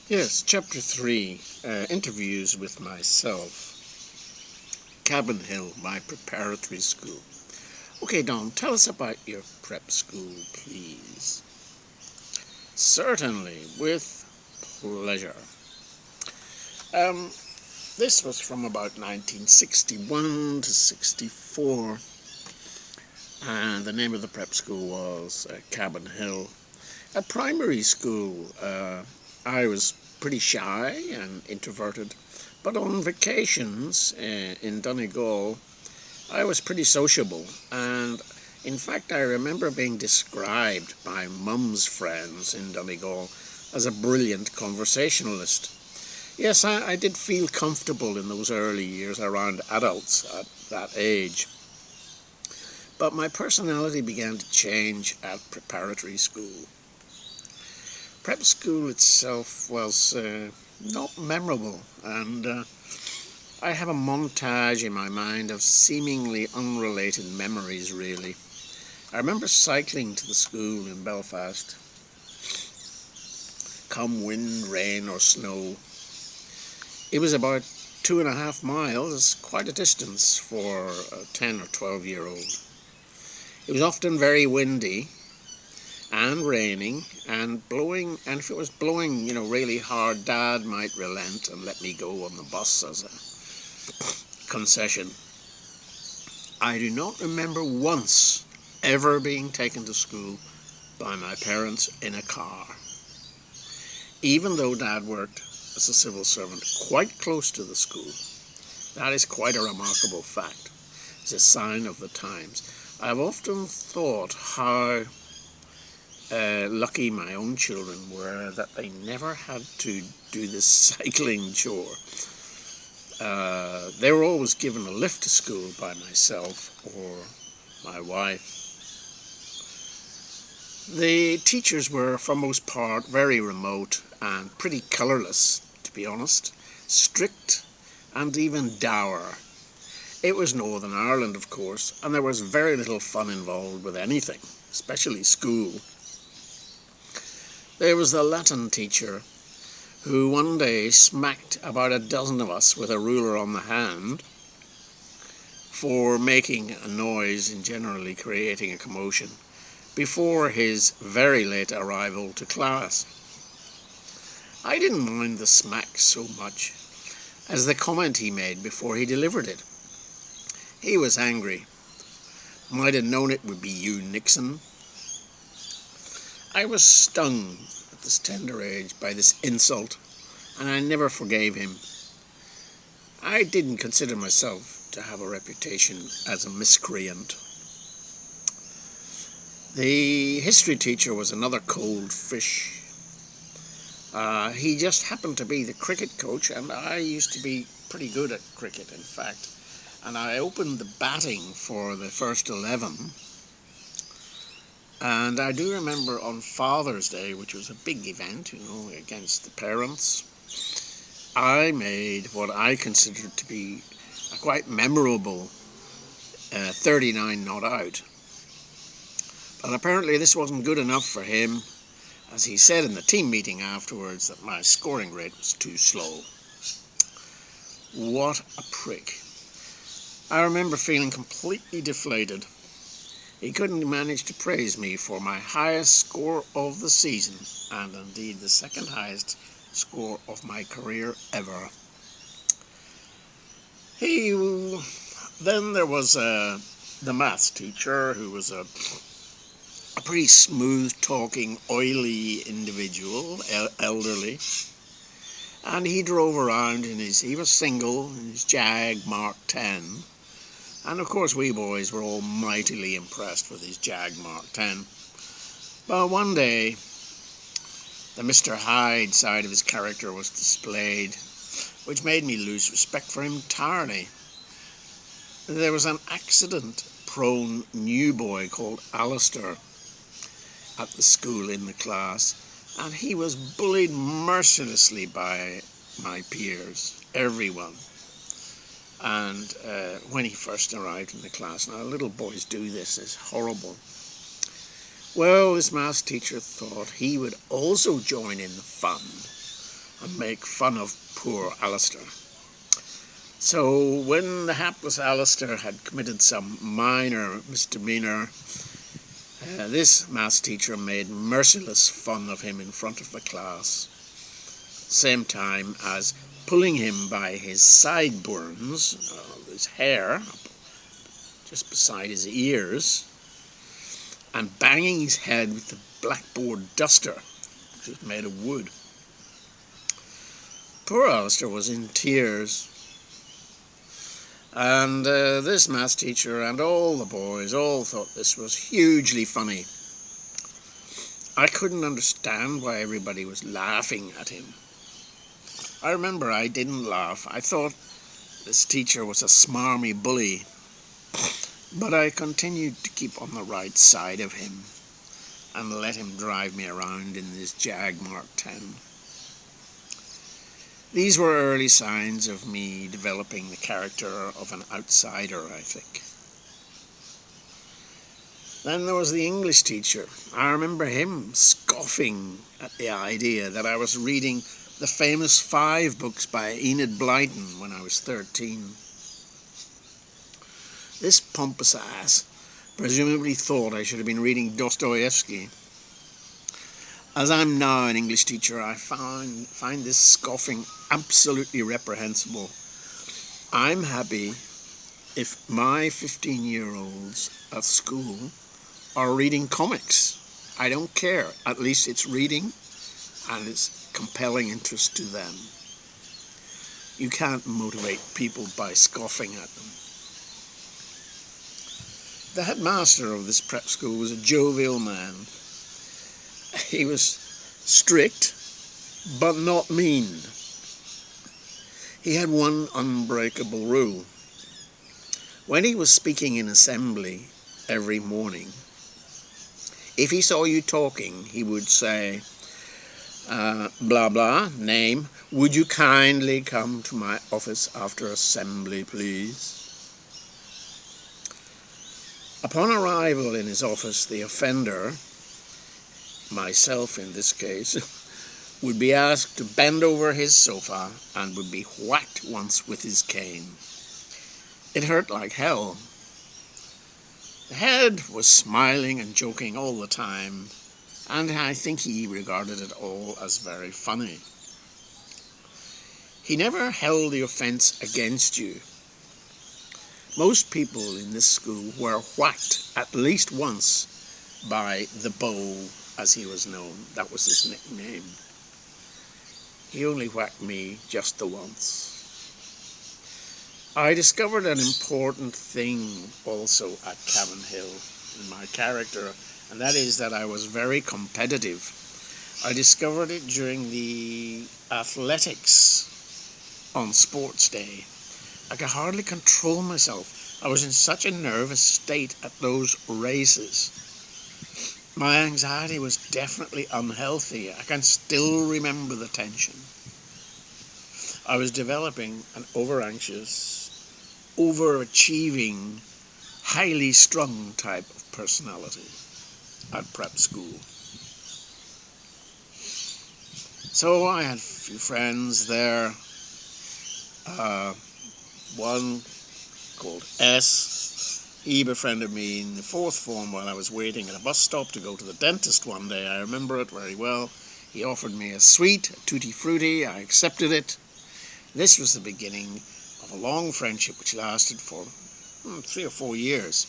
Yes, Chapter 3, Interviews with Myself. Cabin Hill, my preparatory school. Okay, Don, tell us about your prep school, please. Certainly, with pleasure. Um, this was from about 1961 to 64, and the name of the prep school was Cabin Hill. At primary school, I was pretty shy and introverted, but on vacations in Donegal, I was pretty sociable, and in fact, I remember being described by Mum's friends in Donegal as a brilliant conversationalist. Yes, I did feel comfortable in those early years around adults at that age, but my personality began to change at preparatory school. Prep school itself was not memorable, and I have a montage in my mind of seemingly unrelated memories, really. I remember cycling to the school in Belfast, come wind, rain, or snow. It was about 2.5 miles, quite a distance for a 10 or 12-year-old. It was often very windy and raining and blowing, and if it was blowing, really hard, Dad might relent and let me go on the bus as a concession. I do not remember once ever being taken to school by my parents in a car, even though Dad worked as a civil servant quite close to the school. That is quite a remarkable fact. It's a sign of the times. I've often thought how lucky my own children were that they never had to do this cycling chore. They were always given a lift to school by myself or my wife. The teachers were, for most part, very remote and pretty colourless, to be honest, strict and even dour. It was Northern Ireland, of course, and there was very little fun involved with anything, especially school. There was the Latin teacher who one day smacked about a dozen of us with a ruler on the hand for making a noise and generally creating a commotion before his very late arrival to class. I didn't mind the smack so much as the comment he made before he delivered it. He was angry. Might have known it would be you, Nixon. I was stung at this tender age by this insult, and I never forgave him. I didn't consider myself to have a reputation as a miscreant. The history teacher was another cold fish. He just happened to be the cricket coach, and I used to be pretty good at cricket, in fact. And I opened the batting for the first 11. And I do remember on Father's Day, which was a big event, against the parents, I made what I considered to be a quite memorable 39 not out. But apparently this wasn't good enough for him, as he said in the team meeting afterwards that my scoring rate was too slow. What a prick. I remember feeling completely deflated. He couldn't manage to praise me for my highest score of the season, and indeed the second highest score of my career ever. Then there was the maths teacher, who was a pretty smooth-talking, oily individual, elderly. And he drove around he was single, in his Jag Mark 10. And of course we boys were all mightily impressed with his Jag Mark 10. But one day, the Mr. Hyde side of his character was displayed, which made me lose respect for him entirely. There was an accident-prone new boy called Alistair at the school in the class, and he was bullied mercilessly by my peers, everyone. And when he first arrived in the class, now little boys do this, it's horrible. Well, this maths teacher thought he would also join in the fun, and make fun of poor Alistair. So when the hapless Alistair had committed some minor misdemeanour, this maths teacher made merciless fun of him in front of the class, same time as pulling him by his sideburns, his hair, just beside his ears, and banging his head with the blackboard duster, which was made of wood. Poor Alistair was in tears, and this maths teacher and all the boys all thought this was hugely funny. I couldn't understand why everybody was laughing at him. I remember I didn't laugh. I thought this teacher was a smarmy bully, but I continued to keep on the right side of him and let him drive me around in his Jag Mark 10. These were early signs of me developing the character of an outsider, I think. Then there was the English teacher. I remember him scoffing at the idea that I was reading the famous 5 books by Enid Blyton when I was 13. This pompous ass presumably thought I should have been reading Dostoevsky. As I'm now an English teacher, I find this scoffing absolutely reprehensible. I'm happy if my 15-year-olds at school are reading comics. I don't care. At least it's reading and it's compelling interest to them. You can't motivate people by scoffing at them. The headmaster of this prep school was a jovial man. He was strict, but not mean. He had one unbreakable rule. When he was speaking in assembly every morning, if he saw you talking, he would say, blah blah, name, would you kindly come to my office after assembly, please? Upon arrival in his office, the offender, myself in this case, would be asked to bend over his sofa and would be whacked once with his cane. It hurt like hell. The head was smiling and joking all the time, and I think he regarded it all as very funny. He never held the offence against you. Most people in this school were whacked at least once by the Beau, as he was known. That was his nickname. He only whacked me just the once. I discovered an important thing also at Cavan Hill in my character, and that is that I was very competitive. I discovered it during the athletics on sports day. I could hardly control myself. I was in such a nervous state at those races. My anxiety was definitely unhealthy. I can still remember the tension. I was developing an over-anxious, overachieving, highly strung type of personality at prep school. So I had a few friends there. One called S. He befriended me in the 4th form while I was waiting at a bus stop to go to the dentist one day. I remember it very well. He offered me a sweet, a tutti frutti. I accepted it. This was the beginning of a long friendship which lasted for 3 or 4 years.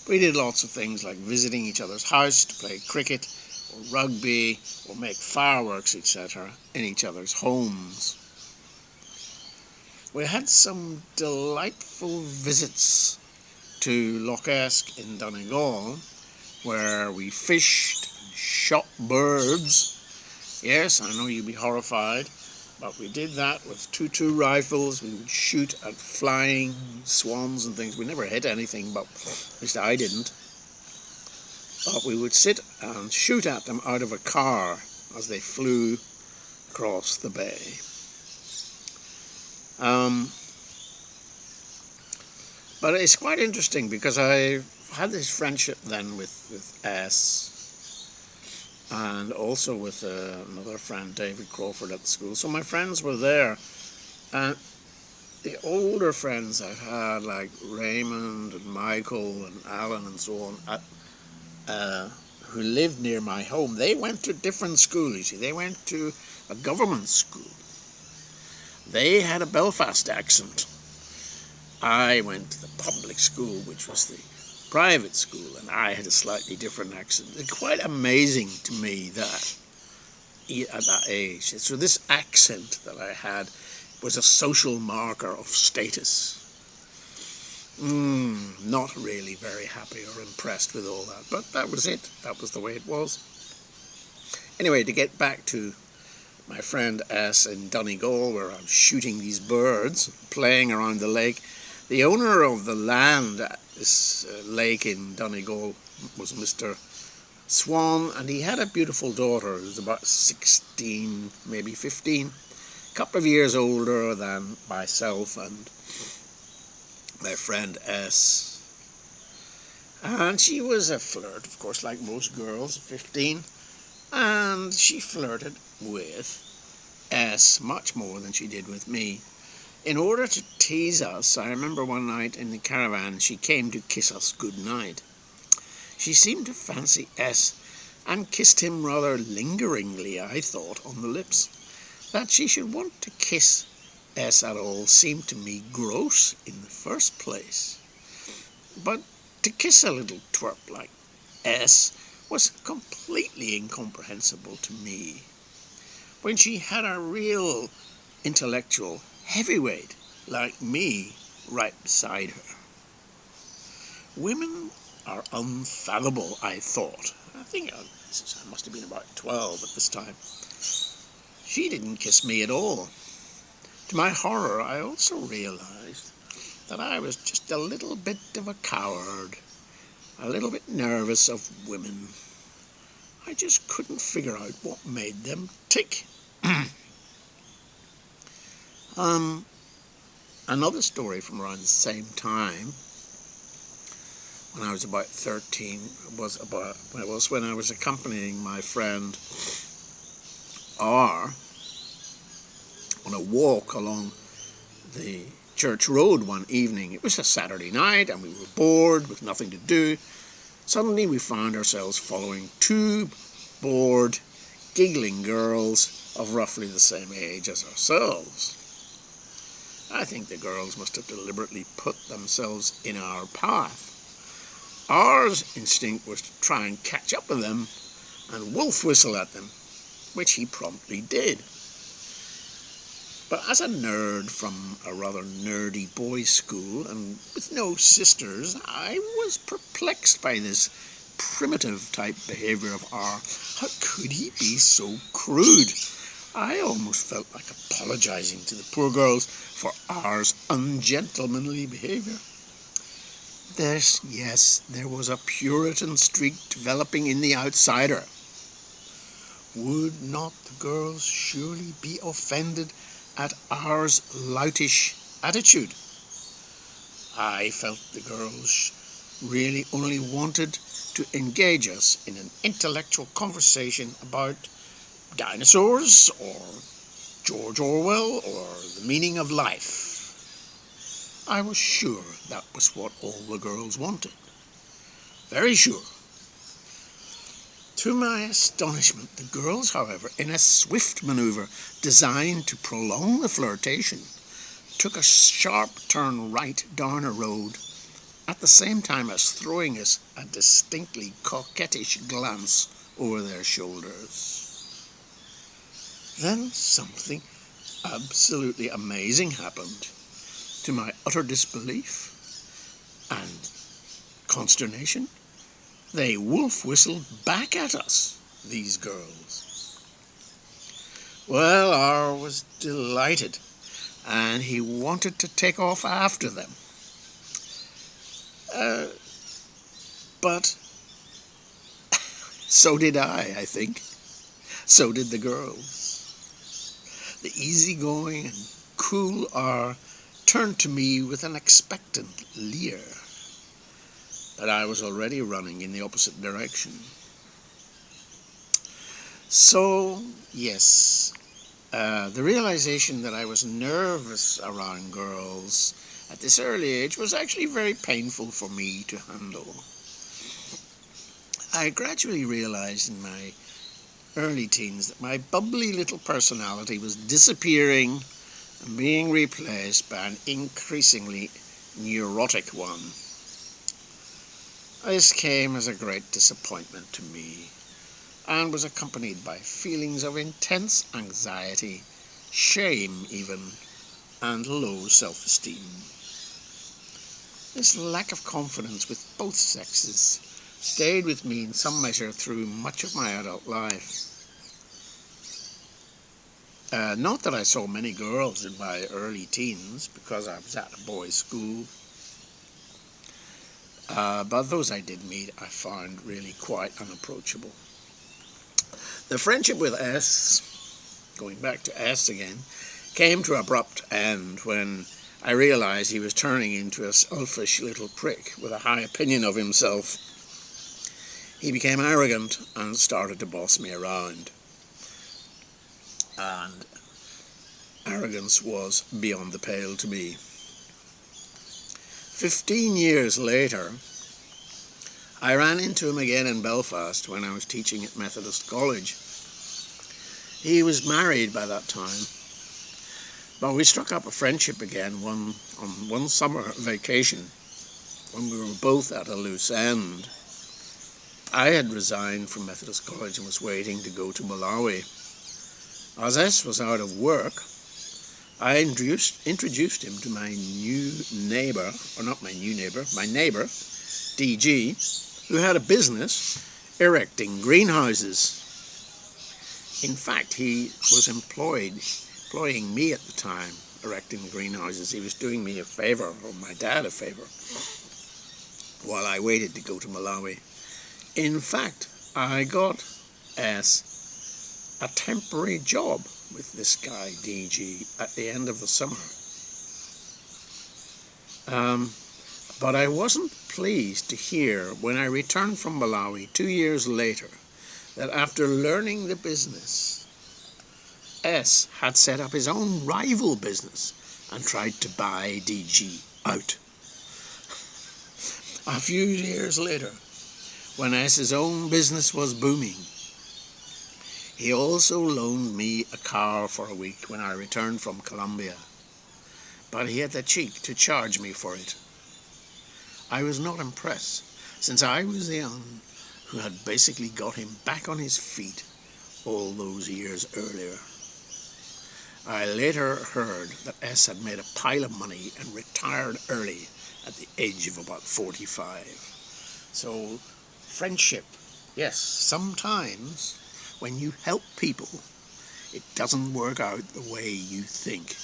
We did lots of things like visiting each other's house to play cricket or rugby or make fireworks, etc. in each other's homes. We had some delightful visits to Loch Esk in Donegal, where we fished and shot birds. Yes, I know you'd be horrified, but we did that with 2.2 rifles. We would shoot at flying swans and things. We never hit anything, but at least I didn't. But we would sit and shoot at them out of a car as they flew across the bay. But it's quite interesting because I had this friendship then with S. and also with another friend, David Crawford, at the school. So my friends were there, and the older friends I had, like Raymond and Michael and Alan and so on, who lived near my home, they went to different schools, you see. They went to a government school. They had a Belfast accent. I went to the public school, which was the private school, and I had a slightly different accent. It's quite amazing to me that at that age. So this accent that I had was a social marker of status. Not really very happy or impressed with all that, but that was it. That was the way it was. Anyway, to get back to my friend S in Donegal, where I'm shooting these birds, playing around the lake. The owner of the land at this lake in Donegal was Mr. Swan, and he had a beautiful daughter who was about 16, maybe 15, a couple of years older than myself and my friend S. And she was a flirt, of course, like most girls, 15, and she flirted with S much more than she did with me. In order to tease us, I remember one night in the caravan she came to kiss us good night. She seemed to fancy S and kissed him rather lingeringly, I thought, on the lips. That she should want to kiss S at all seemed to me gross in the first place. But to kiss a little twerp like S was completely incomprehensible to me, when she had a real intellectual heavyweight like me right beside her. Women are unfathomable, I thought. I think I must have been about 12 at this time. She didn't kiss me at all. To my horror, I also realized that I was just a little bit of a coward, a little bit nervous of women. I just couldn't figure out what made them tick. Another story from around the same time, when I was about 13, was when I was accompanying my friend R on a walk along the church road one evening. It was a Saturday night and we were bored with nothing to do. Suddenly we found ourselves following two bored, giggling girls of roughly the same age as ourselves. I think the girls must have deliberately put themselves in our path. Our instinct was to try and catch up with them and wolf whistle at them, which he promptly did. But as a nerd from a rather nerdy boys' school and with no sisters, I was perplexed by this primitive type behaviour of R. How could he be so crude? I almost felt like apologising to the poor girls for R's ungentlemanly behaviour. There was a Puritan streak developing in the outsider. Would not the girls surely be offended at R's loutish attitude? I felt the girls really only wanted to engage us in an intellectual conversation about dinosaurs or George Orwell or the meaning of life. I was sure that was what all the girls wanted. Very sure. To my astonishment, the girls, however, in a swift manoeuvre designed to prolong the flirtation, took a sharp turn right down a road, at the same time as throwing us a distinctly coquettish glance over their shoulders. Then something absolutely amazing happened. To my utter disbelief and consternation, they wolf whistled back at us, these girls. Well, R was delighted, and he wanted to take off after them. But so did I think. So did the girls. The easygoing and cool R turned to me with an expectant leer. But I was already running in the opposite direction. So, yes, the realization that I was nervous around girls at this early age was actually very painful for me to handle. I gradually realized in my early teens that my bubbly little personality was disappearing and being replaced by an increasingly neurotic one. This came as a great disappointment to me and was accompanied by feelings of intense anxiety, shame even, and low self-esteem. This lack of confidence with both sexes stayed with me in some measure through much of my adult life. Not that I saw many girls in my early teens because I was at a boys' school, but those I did meet I found really quite unapproachable. The friendship with S, going back to S again, came to an abrupt end when I realized he was turning into a selfish little prick with a high opinion of himself. He became arrogant and started to boss me around. And arrogance was beyond the pale to me. 15 years later, I ran into him again in Belfast when I was teaching at Methodist College. He was married by that time, but we struck up a friendship again on one summer vacation when we were both at a loose end. I had resigned from Methodist College and was waiting to go to Malawi. As S was out of work, I introduced him to my new neighbour, or not my new neighbour, my neighbour, DG, who had a business erecting greenhouses. In fact, he was employing me at the time, erecting the greenhouses. He was doing me a favour, or my dad a favour, while I waited to go to Malawi. In fact, I got a temporary job with this guy, DG, at the end of the summer. But I wasn't pleased to hear when I returned from Malawi 2 years later that after learning the business, S had set up his own rival business and tried to buy DG out. A few years later, when S's own business was booming, he also loaned me a car for a week when I returned from Colombia, but he had the cheek to charge me for it. I was not impressed, since I was the one who had basically got him back on his feet all those years earlier. I later heard that S had made a pile of money and retired early at the age of about 45. So, friendship, yes, sometimes when you help people, it doesn't work out the way you think.